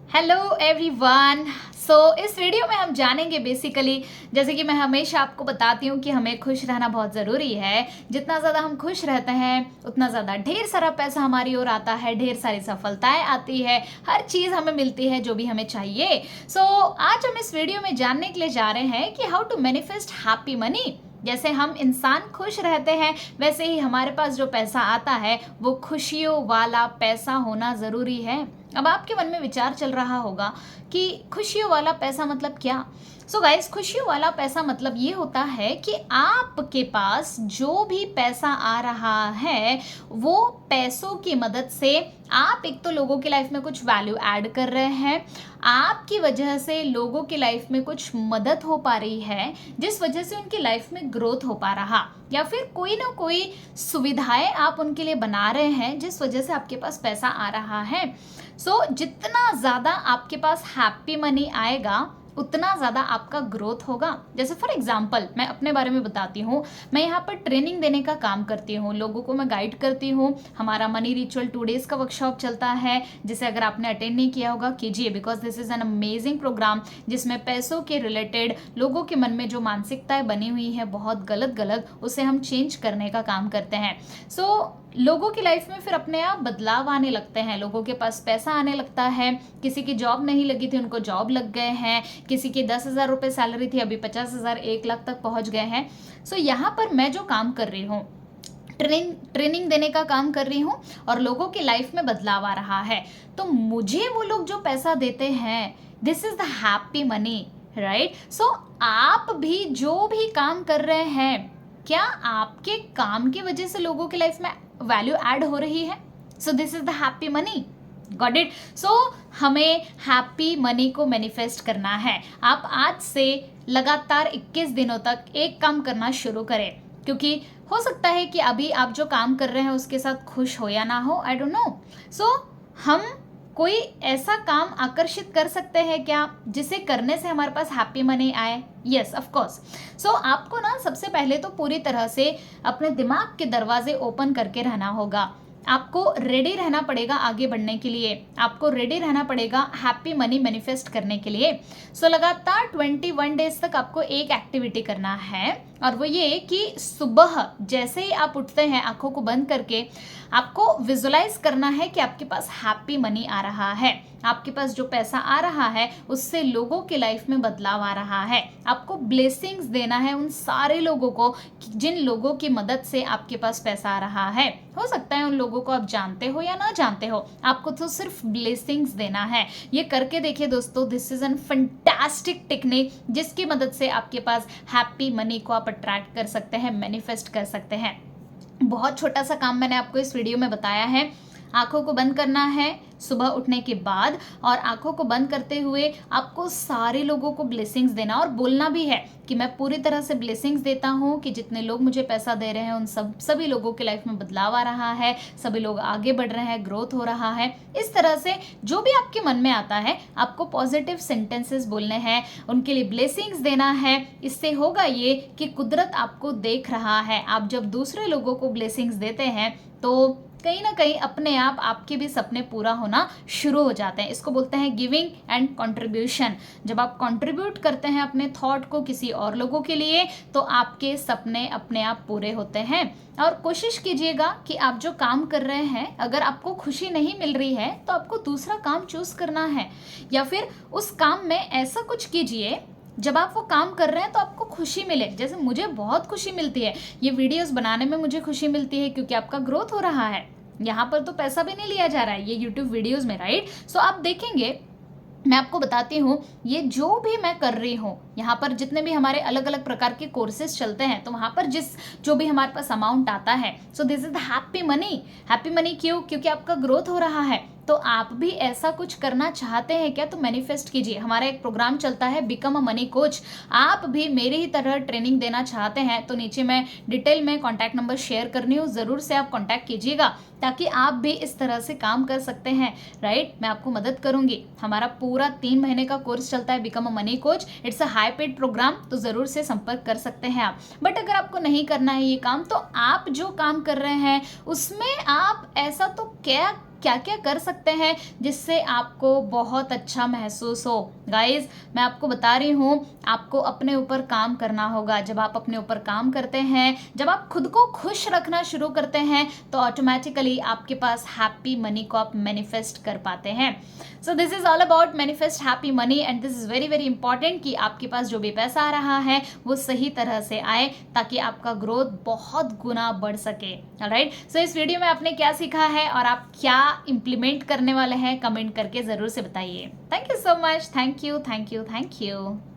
Hello everyone. इस video में हम जानेंगे बेसिकली, जैसे कि मैं हमेशा आपको बताती हूँ कि हमें खुश रहना बहुत ज़रूरी है। जितना ज़्यादा हम खुश रहते हैं उतना ज़्यादा ढेर सारा पैसा हमारी ओर आता है, ढेर सारी सफलताएं आती है, हर चीज़ हमें मिलती है जो भी हमें चाहिए। आज हम इस वीडियो में जानने के लिए जा रहे हैं कि how to manifest happy money. जैसे हम इंसान खुश रहते हैं वैसे ही हमारे पास जो पैसा आता है वो खुशियों वाला पैसा होना ज़रूरी है। अब आपके मन में विचार चल रहा होगा कि खुशियों वाला पैसा मतलब क्या। गाइस, खुशियों वाला पैसा मतलब ये होता है कि आपके पास जो भी पैसा आ रहा है वो पैसों की मदद से आप एक तो लोगों की लाइफ में कुछ वैल्यू ऐड कर रहे हैं, आपकी वजह से लोगों की लाइफ में कुछ मदद हो पा रही है जिस वजह से उनकी लाइफ में ग्रोथ हो पा रहा, या फिर कोई ना कोई सुविधाएं आप उनके लिए बना रहे हैं जिस वजह से आपके पास पैसा आ रहा है। जितना ज़्यादा आपके पास हैप्पी मनी आएगा उतना ज़्यादा आपका ग्रोथ होगा। जैसे फॉर एग्जांपल मैं अपने बारे में बताती हूँ, मैं यहाँ पर ट्रेनिंग देने का काम करती हूँ, लोगों को मैं गाइड करती हूँ। हमारा मनी रिचुअल 2 डेज का वर्कशॉप चलता है जिसे अगर आपने अटेंड नहीं किया होगा कीजिए, because this is an amazing programme जिसमें पैसों के रिलेटेड लोगों के मन में जो मानसिकताएं बनी हुई है बहुत गलत गलत, उसे हम चेंज करने का काम करते हैं। लोगों की लाइफ में फिर अपने आप बदलाव आने लगते हैं, लोगों के पास पैसा आने लगता है। किसी की जॉब नहीं लगी थी उनको जॉब लग गए हैं, किसी की 10,000 रुपये सैलरी थी अभी 50,000 1 लाख तक पहुंच गए हैं। यहाँ पर मैं जो काम कर रही हूँ, ट्रेनिंग देने का काम कर रही हूँ और लोगों की लाइफ में बदलाव आ रहा है, तो मुझे वो लोग जो पैसा देते हैं this is the happy money, right. आप भी जो भी काम कर रहे हैं, क्या आपके काम की वजह से लोगों की लाइफ में वैल्यू ऐड हो रही है? This is the happy money, got it. हमें हैप्पी मनी को मैनिफेस्ट करना है। आप आज से लगातार 21 दिनों तक एक काम करना शुरू करें, क्योंकि हो सकता है कि अभी आप जो काम कर रहे हैं उसके साथ खुश हो या ना हो, आई डोंट नो। हम कोई ऐसा काम आकर्षित कर सकते हैं क्या जिसे करने से हमारे पास हैप्पी मनी आए? Yes, of course. आपको ना सबसे पहले तो पूरी तरह से अपने दिमाग के दरवाजे ओपन करके रहना होगा। आपको रेडी रहना पड़ेगा आगे बढ़ने के लिए, आपको रेडी रहना पड़ेगा हैप्पी मनी मैनिफेस्ट करने के लिए। लगातार 21 डेज तक आपको एक एक्टिविटी करना है, और वो ये कि सुबह जैसे ही आप उठते हैं आंखों को बंद करके आपको विजुलाइज करना है कि आपके पास हैप्पी मनी आ रहा है, आपके पास जो पैसा आ रहा है उससे लोगों की लाइफ में बदलाव आ रहा है। आपको ब्लेसिंग्स देना है उन सारे लोगों को जिन लोगों की मदद से आपके पास पैसा आ रहा है। हो सकता है उन लोगों को आप जानते हो या ना जानते हो, आपको तो सिर्फ ब्लेसिंग्स देना है। ये करके देखिए दोस्तों, this is an fantastic technique जिसकी मदद से आपके पास हैप्पी मनी को आप अट्रैक्ट कर सकते हैं, मैनिफेस्ट कर सकते हैं। बहुत छोटा सा काम मैंने आपको इस वीडियो में बताया है। आंखों को बंद करना है सुबह उठने के बाद, और आंखों को बंद करते हुए आपको सारे लोगों को ब्लेसिंग्स देना, और बोलना भी है कि मैं पूरी तरह से ब्लेसिंग्स देता हूँ कि जितने लोग मुझे पैसा दे रहे हैं उन सभी लोगों की लाइफ में बदलाव आ रहा है, सभी लोग आगे बढ़ रहे हैं, ग्रोथ हो रहा है। इस तरह से जो भी आपके मन में आता है आपको पॉजिटिव सेंटेंसेस बोलने हैं, उनके लिए ब्लेसिंग्स देना है। इससे होगा ये कि कुदरत आपको देख रहा है। आप जब दूसरे लोगों को ब्लेसिंग्स देते हैं तो कहीं ना कहीं अपने आप आपके भी सपने पूरा होना शुरू हो जाते हैं। इसको बोलते हैं गिविंग एंड कंट्रीब्यूशन। जब आप कंट्रीब्यूट करते हैं अपने थॉट को किसी और लोगों के लिए तो आपके सपने अपने आप पूरे होते हैं। और कोशिश कीजिएगा कि आप जो काम कर रहे हैं, अगर आपको खुशी नहीं मिल रही है तो आपको दूसरा काम चूज करना है, या फिर उस काम में ऐसा कुछ कीजिए जब आप वो काम कर रहे हैं तो आपको खुशी मिले। जैसे मुझे बहुत खुशी मिलती है, ये वीडियोस बनाने में मुझे खुशी मिलती है क्योंकि आपका ग्रोथ हो रहा है। यहाँ पर तो पैसा भी नहीं लिया जा रहा है ये यूट्यूब वीडियोस में, राइट। आप देखेंगे, मैं आपको बताती हूँ, ये जो भी मैं कर रही हूँ, यहाँ पर जितने भी हमारे अलग अलग प्रकार के कोर्सेज चलते हैं तो वहाँ पर जो भी हमारे पास अमाउंट आता है, this is the happy money. Happy money क्यों? क्योंकि आपका ग्रोथ हो रहा है। तो आप भी ऐसा कुछ करना चाहते हैं क्या? तो मैनिफेस्ट कीजिए। हमारा एक प्रोग्राम चलता है बिकम अ मनी कोच। आप भी मेरे ही तरह ट्रेनिंग देना चाहते हैं तो नीचे मैं डिटेल में कॉन्टैक्ट नंबर शेयर करनी हूँ, ज़रूर से आप कॉन्टैक्ट कीजिएगा ताकि आप भी इस तरह से काम कर सकते हैं, राइट। मैं आपको मदद करूंगी। हमारा पूरा 3 महीने का कोर्स चलता है become a money coach. It's a high paid programme, तो ज़रूर से संपर्क कर सकते हैं आप। बट अगर आपको नहीं करना है ये काम तो आप जो काम कर रहे हैं उसमें आप ऐसा तो क्या क्या क्या कर सकते हैं जिससे आपको बहुत अच्छा महसूस हो। गाइज मैं आपको बता रही हूँ, आपको अपने ऊपर काम करना होगा। जब आप अपने ऊपर काम करते हैं, जब आप खुद को खुश रखना शुरू करते हैं, तो ऑटोमेटिकली आपके पास हैप्पी मनी को आप मैनिफेस्ट कर पाते हैं। So this is all about manifest happy money and this is very very important कि आपके पास जो भी पैसा आ रहा है वो सही तरह से आए, ताकि आपका ग्रोथ बहुत गुना बढ़ सके। ऑलराइट, सो इस वीडियो में आपने क्या सीखा है और आप क्या इम्प्लीमेंट करने वाले हैं, कमेंट करके जरूर से बताइए। Thank you so much. Thank you, thank you, thank you.